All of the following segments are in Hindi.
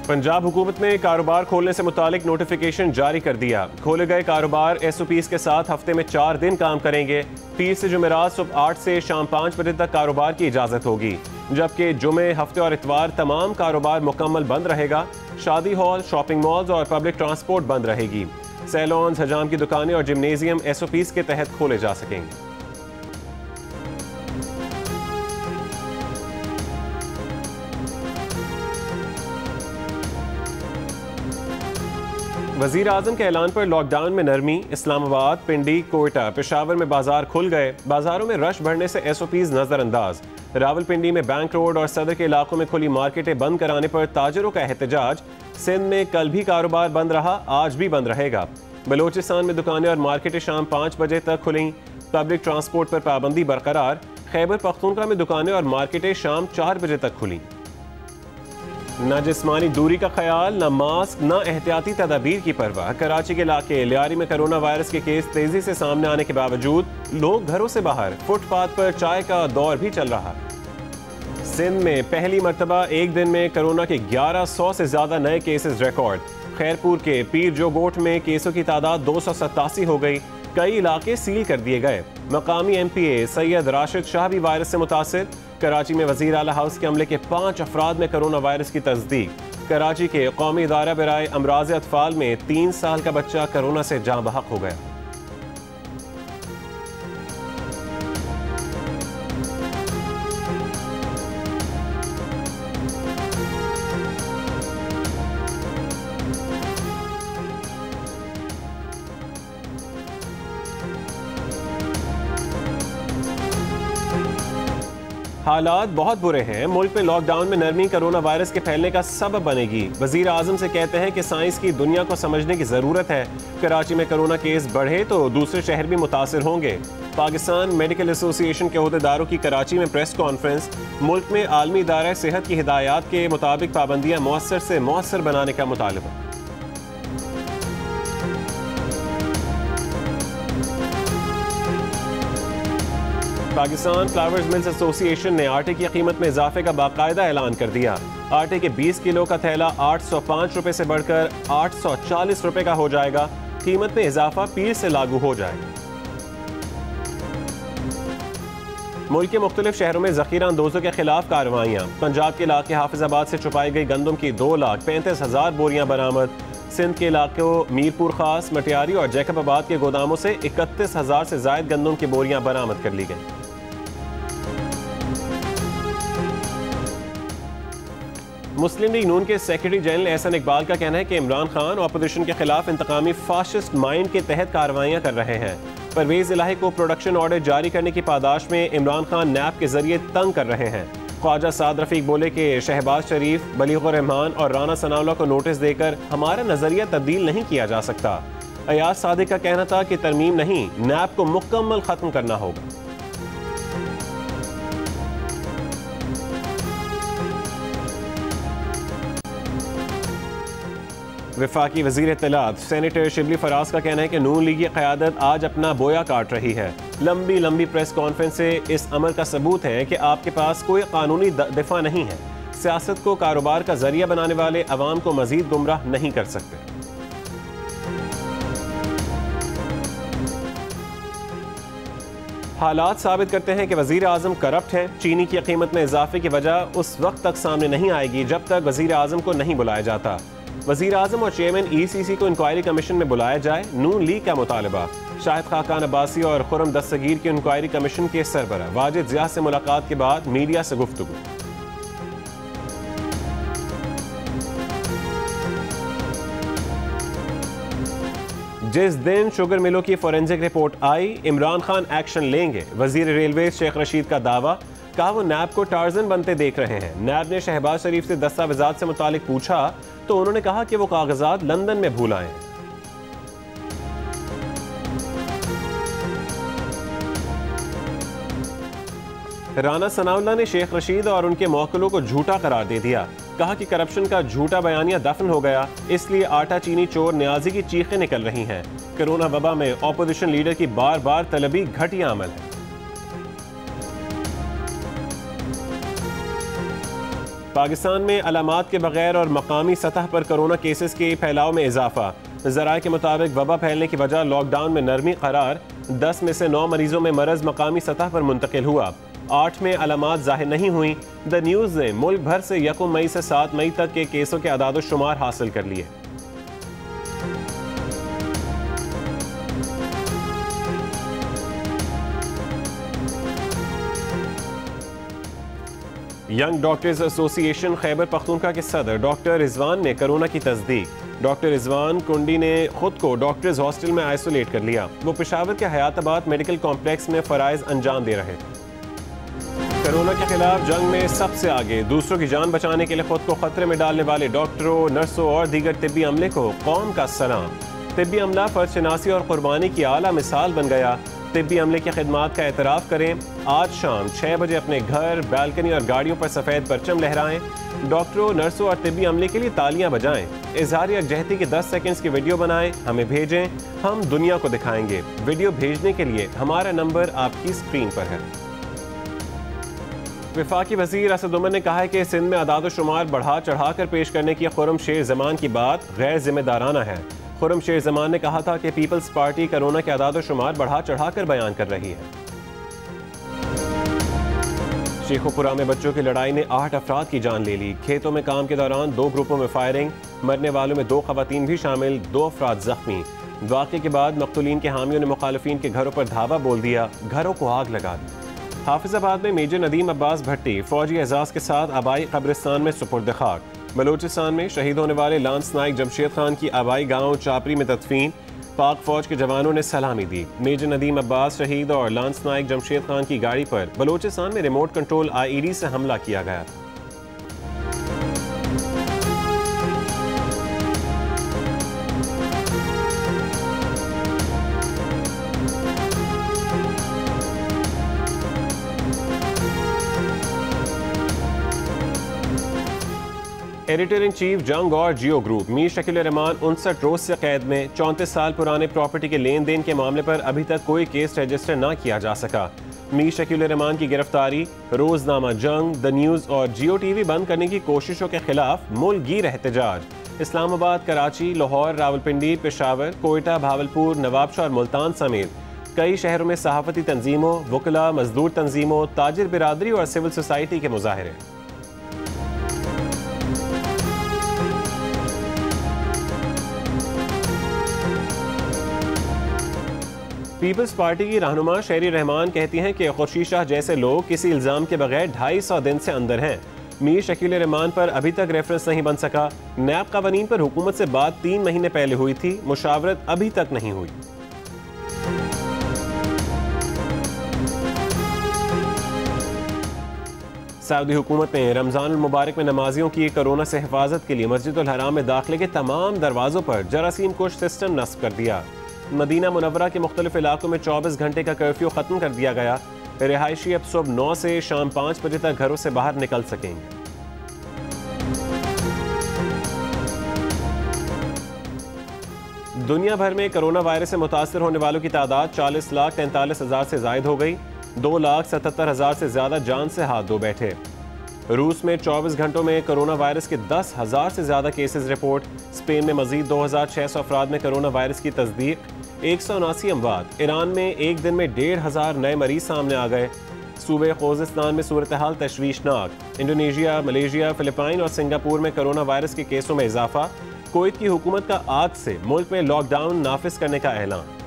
पंजाब हुकूमत ने कारोबार खोलने से मुतालिक नोटिफिकेशन जारी कर दिया। खोले गए कारोबार SOPs के साथ हफ्ते में 4 दिन काम करेंगे। पीर से जुमेरात सुबह 8 से शाम 5 बजे तक कारोबार की इजाज़त होगी, जबकि जुमे, हफ्ते और इतवार तमाम कारोबार मुकम्मल बंद रहेगा। शादी हॉल, शॉपिंग मॉल्स और पब्लिक ट्रांसपोर्ट बंद रहेगी। सैलून, हजाम की दुकानें और जिम्नेजियम SOPs के तहत खोले जा सकेंगे। वज़ीर आज़म के ऐलान पर लॉकडाउन में नरमी। इस्लामाबाद, पिंडी, कोयटा, पेशावर में बाजार खुल गए। बाजारों में रश बढ़ने से SOPs नज़रअंदाज। रावलपिंडी में बैंक रोड और सदर के इलाकों में खुली मार्केटें बंद कराने पर ताजरों का एहतजाज। सिंध में कल भी कारोबार बंद रहा, आज भी बंद रहेगा। बलोचिस्तान में दुकानें और मार्केटें शाम 5 बजे तक खुलीं। पब्लिक ट्रांसपोर्ट पर पाबंदी बरकरार। खैबर पख्तूनख्वा में दुकानें और मार्केटें शाम 4 बजे तक खुलीं। न जिस्मानी दूरी का ख्याल, न मास्क, न एहतियाती तदाबीर की परवाह। कराची के इलाके लियारी में कोरोना वायरस के केस तेजी से सामने आने के बावजूद लोग घरों से बाहर। फुटपाथ पर चाय का दौर भी चल रहा। सिंध में पहली मरतबा एक दिन में कोरोना के 1100 से ज्यादा नए केसेस रिकॉर्ड। खैरपुर के पीर जो गोट में केसों की तादाद 287 हो गई। कई इलाके सील कर दिए गए। मकामी MPA सैयद राशिद शाह भी वायरस से मुतासिर। कराची में वज़ीर आला हाउस के अमले के 5 अफराद में कोरोना वायरस की तस्दीक। कराची के कौमी इदारा बराए अमराज़ अतफ़ाल में 3 साल का बच्चा कोरोना से जाँ बहक हो गया। हालात बहुत बुरे हैं। मुल्क में लॉकडाउन में नरमी कोरोना वायरस के फैलने का सबब बनेगी। वज़ीर आज़म से कहते हैं कि साइंस की दुनिया को समझने की ज़रूरत है। कराची में कोरोना केस बढ़े तो दूसरे शहर भी मुतासिर होंगे। पाकिस्तान मेडिकल एसोसिएशन के अहदेदारों की कराची में प्रेस कॉन्फ्रेंस। मुल्क में आलमी इदारा सेहत की हिदायत के मुताबिक पाबंदियाँ मौसर से मौसर बनाने का मुतालबा। पाकिस्तान फ्लावर्स मिल्स एसोसिएशन ने आटे की कीमत में इजाफे का बाकायदा ऐलान कर दिया। आटे के 20 किलो का थैला 805 रुपए से बढ़कर 840 रुपए का हो जाएगा। कीमत में इजाफा पीर से लागू हो जाएगा। मुल्क के मुख्तलिफ शहरों में जखीरा अंदोजों के खिलाफ कार्रवाइयाँ। पंजाब के इलाके हाफिजाबाद से छुपाई गई गंदम की 2,35,000 बोरियां बरामद। सिंध के इलाकों मीरपुर खास, मटियारी और जैकबाबाद के गोदामों से 31,000 से जायद गंदम की बोरियां बरामद कर ली गई। मुस्लिम लीग नून के सेक्रेटरी जनरल एहसन इकबाल का कहना है कि इमरान खान अपोजिशन के खिलाफ इंतकामी फाशिस्ट माइंड के तहत कार्रवाइयां कर रहे हैं। परवेज इलाही को प्रोडक्शन ऑर्डर जारी करने की पादाश में इमरान खान नैब के जरिए तंग कर रहे हैं। ख्वाजा साद रफीक बोले कि शहबाज शरीफ, बलीगुर रहमान और राना सनाउल्लाह को नोटिस देकर हमारा नजरिया तब्दील नहीं किया जा सकता। अयाज सादिक का कहना था कि तरमीम नहीं, नैब को मुकम्मल खत्म करना होगा। वफाकी वज़ीर इत्तलात सेनेटर शिबली फराज का कहना है कि नून लीग की क़यादत आज अपना बोया काट रही है। लंबी लंबी प्रेस कॉन्फ्रेंस से इस अमल का सबूत है कि आपके पास कोई कानूनी दिफा नहीं है। सियासत को कारोबार का जरिया बनाने वाले अवाम को मजीद गुमराह नहीं कर सकते। हालात साबित करते हैं कि वज़ीर आज़म करप्ट है। चीनी की कीमत में इजाफे की वजह उस वक्त तक सामने नहीं आएगी जब तक वज़ीर आज़म को नहीं बुलाया जाता। वज़ीर आज़म और चेयरमैन ECC को इंक्वायरी कमीशन में बुलाया जाए, नून लीग का मुतालबा। शाहिद खाकान अब्बासी और खुरम दस्तगीर की इंक्वायरी कमीशन के सरबराह वाजिद ज़िया से मुलाकात के बाद मीडिया से गुफ्तगू। जिस दिन शुगर मिलों की फोरेंसिक रिपोर्ट आई, इमरान खान एक्शन लेंगे। वजीर रेलवे शेख रशीद का दावा। कहा वो नैब को टार्जन बनते देख रहे हैं। नैब ने शहबाज शरीफ से दस्तावेजात से मुतालिक पूछा तो उन्होंने कहा कि वो कागजात लंदन में भूल आए हैं। राना सनाउल्लाह ने शेख रशीद और उनके मौकलों को झूठा करार दे दिया। कहा कि करप्शन का झूठा बयानिया दफन हो गया, इसलिए आटा चीनी चोर न्याजी की चीखें निकल रही हैं। कोरोना वबा में ऑपोजिशन लीडर की बार बार तलबी घटिया अमल है। पाकिस्तान में अलामात के बगैर और मकामी सतह पर कोरोना केसेस के फैलाव में इजाफा। ज़राए के मुताबिक वबा फैलने की वजह लॉकडाउन में नरमी करार। 10 में से 9 मरीजों में मरज मकामी सतह पर मुंतकिल हुआ। 8 में अलामात जाहिर नहीं हुई। द न्यूज़ ने मुल्क भर से 1 मई से 7 मई तक के केसों के अदाद शुमार हासिल कर लिए। Young doctors association Khyber Pakhtunkhwa के सदर डॉक्टर रिजवान ने कोरोना की तस्दीक। डॉक्टर रिजवान कुंडी ने खुद को डॉक्टर्स हॉस्टल में आइसोलेट कर लिया। वो पेशावर के हयाताबाद मेडिकल कॉम्प्लेक्स में फराइज अंजाम दे रहे थे। कोरोना के खिलाफ जंग में सबसे आगे दूसरों की जान बचाने के लिए खुद को खतरे में डालने वाले डॉक्टरों, नर्सों और दीगर तिब्बी अमले को कौम का सलाम। तिब्बी अमला फर्शनासी और कुर्बानी की आला मिसाल बन गया। तिब्बी अमले की खिदमात का एतराफ़ करें। आज शाम 6 बजे अपने घर, बैल्कनी और गाड़ियों पर सफ़ेद परचम लहराएं। डॉक्टरों, नर्सों और तिब्बी अमले के लिए तालियां बजाएं। इज़हार यकजहती की 10 सेकंड्स की वीडियो बनाएं, हमें भेजें, हम दुनिया को दिखाएंगे। वीडियो भेजने के लिए हमारा नंबर आपकी स्क्रीन पर है। वफाकी वज़ीर असद उमर ने कहा है कि सिंध में अदाद शुमार बढ़ा चढ़ा कर पेश करने की खुर्रम शेर ज़मान की बात गैर जिम्मेदाराना है। खुर्रम शेर ज़मान ने कहा था कि पीपल्स पार्टी कोरोना के अदाद शुमार बढ़ा चढ़ा कर बयान कर रही है। शेखोपुरा में बच्चों की लड़ाई ने 8 अफराद की जान ले ली। खेतों में काम के दौरान 2 ग्रुपों में फायरिंग। मरने वालों में 2 खवातीन भी शामिल, 2 अफराद जख्मी। वाक़े के बाद मक़तूलीन के हामियों ने मुखालिफिन के घरों पर धावा बोल दिया, घरों को आग लगा दी। हाफिजाबाद में मेजर नदीम अब्बास भट्टी फौजी एजाज़ के साथ आबाई कब्रिस्तान में सुपुर्द खाक। बलूचिस्तान में शहीद होने वाले लांस नाइक जमशेद खान की आबाई गांव चापरी में तदफीन। पाक फौज के जवानों ने सलामी दी। मेजर नदीम अब्बास शहीद और लांस नाइक जमशेद खान की गाड़ी पर बलूचिस्तान में रिमोट कंट्रोल IED से हमला किया गया था। एडिटर इन चीफ जंग और जियो ग्रुप मीर शकील रहमान 59 रोज से कैद में। 34 साल पुराने प्रॉपर्टी के लेन देन के मामले पर अभी तक कोई केस रजिस्टर न किया जा सका। मीर शकील रहमान की गिरफ्तारी, रोजनामा जंग, द न्यूज़ और जियो TV बंद करने की कोशिशों के खिलाफ मुल्क गिर एहतजाज। इस्लामाबाद, कराची, लाहौर, रावलपिंडी, पेशावर, कोयटा, भावलपुर, नवाबशाह और मुल्तान समेत कई शहरों में सहाफती तंजीमों, वकला, मजदूर तंजीमों, ताजिर बिरादरी और सिविल सोसाइटी के मुजाहरे। पीपल्स पार्टी की रहनुमा शेरी रहमान कहती हैं कि खुर्शीद शाह जैसे लोग किसी इल्ज़ाम के बगैर 250 दिन से अंदर हैं। मीर शकील रहमान पर अभी तक रेफरेंस नहीं बन सका। नैब कानून पर हुकूमत से बात 3 महीने पहले हुई थी, मुशावरत अभी तक नहीं हुई। सऊदी हुकूमत ने रमज़ान मुबारक में नमाजियों की कोरोना से हिफाजत के लिए मस्जिदुल हराम में दाखिले के तमाम दरवाज़ों पर जरासीम कुश सिस्टम नस्ब कर दिया। मदीना मुनव्वरा के मुख्तलिफ इलाकों में 24 घंटे का कर्फ्यू ख़त्म कर दिया गया। रिहायशी अब सुबह 9 से शाम 5 बजे तक घरों से बाहर निकल सकेंगे। दुनिया भर में कोरोना वायरस से मुतासर होने वालों की तादाद 40,43,000 से जायद हो गई। 2,77,000 से ज्यादा जान से हाथ धो बैठे। रूस में 24 घंटों में कोरोना वायरस के 10,000 से ज्यादा केसेस रिपोर्ट। स्पेन में मजीद 2,600 अफराद में कोरोना वायरस की तस्दीक। 179 अमवात। ईरान में एक दिन में 1,500 नए मरीज सामने आ गए। सूबे खोजिस्तान में सूरत हाल तशवीशनाक। इंडोनेशिया, मलेशिया, फिलिपाइन और सिंगापुर में कोरोना वायरस के केसों में इजाफा। कुवैत की हुकूमत का आज से मुल्क में लॉकडाउन नाफिज करने का ऐलान।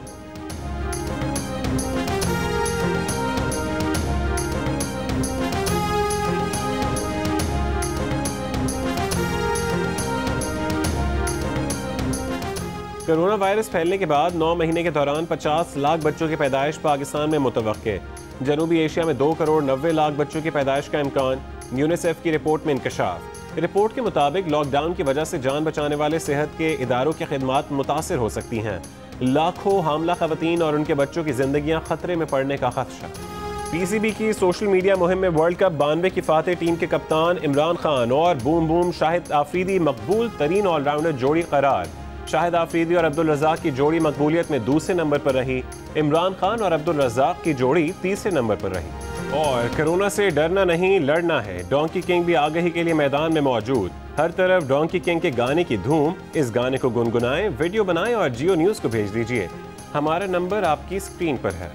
कोरोना वायरस फैलने के बाद 9 महीने के दौरान 50 लाख बच्चों की पैदाइश पाकिस्तान में मुतवक्के। जनूबी एशिया में 2 करोड़ 90 लाख बच्चों की पैदाइश का इम्कान। यूनिसेफ की रिपोर्ट में इंकशाफ। रिपोर्ट के मुताबिक लॉकडाउन की वजह से जान बचाने वाले सेहत के इदारों की खिदमात मुतासिर हो सकती हैं। लाखों हामला खवातीन और उनके बच्चों की जिंदगियां खतरे में पड़ने का खदशा। PCB की सोशल मीडिया मुहिम में वर्ल्ड कप 92 की फातेह टीम के कप्तान इमरान खान और बूम बूम शाहिद आफरीदी मकबूल तरीन ऑलराउंडर जोड़ी करार। शाहिद आफरीदी और अब्दुल रज़ाक की जोड़ी मकबूलियत में दूसरे नंबर पर रही। इमरान खान और अब्दुल रज़ाक की जोड़ी तीसरे नंबर पर रही। और कोरोना से डरना नहीं लड़ना है, डोंकी किंग भी आगाही के लिए मैदान में मौजूद। हर तरफ डोंकी किंग के गाने की धूम। इस गाने को गुनगुनाएं, वीडियो बनाएं और जियो न्यूज़ को भेज दीजिए। हमारा नंबर आपकी स्क्रीन पर है।